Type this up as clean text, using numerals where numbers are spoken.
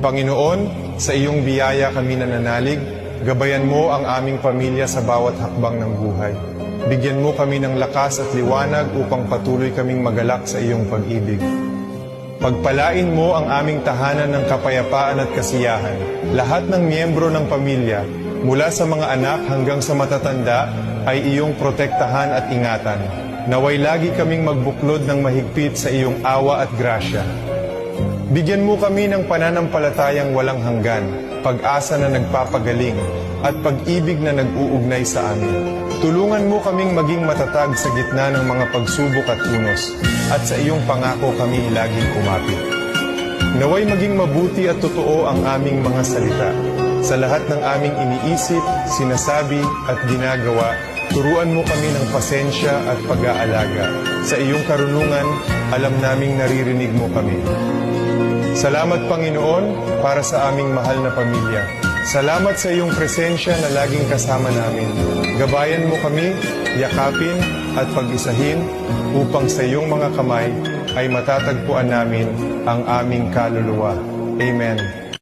Panginoon, sa iyong biyaya kami nananalig, gabayan mo ang aming pamilya sa bawat hakbang ng buhay. Bigyan mo kami ng lakas at liwanag upang patuloy kaming magalak sa iyong pag-ibig. Pagpalain mo ang aming tahanan ng kapayapaan at kasiyahan. Lahat ng miyembro ng pamilya, mula sa mga anak hanggang sa matatanda, ay iyong protektahan at ingatan. Naway lagi kaming magbuklod ng mahigpit sa iyong awa at grasya. Bigyan mo kami ng pananampalatayang walang hanggan, pag-asa na nagpapagaling, at pag-ibig na nag-uugnay sa amin. Tulungan mo kaming maging matatag sa gitna ng mga pagsubok at unos, at sa iyong pangako kami laging kumapit. Naway maging mabuti at totoo ang aming mga salita. Sa lahat ng aming iniisip, sinasabi at ginagawa, turuan mo kami ng pasensya at pag-aalaga. Sa iyong karunungan, alam naming naririnig mo kami. Salamat, Panginoon, para sa aming mahal na pamilya. Salamat sa iyong presensya na laging kasama namin. Gabayan mo kami, yakapin at pag-isahin upang sa iyong mga kamay ay matatagpuan namin ang aming kaluluwa. Amen.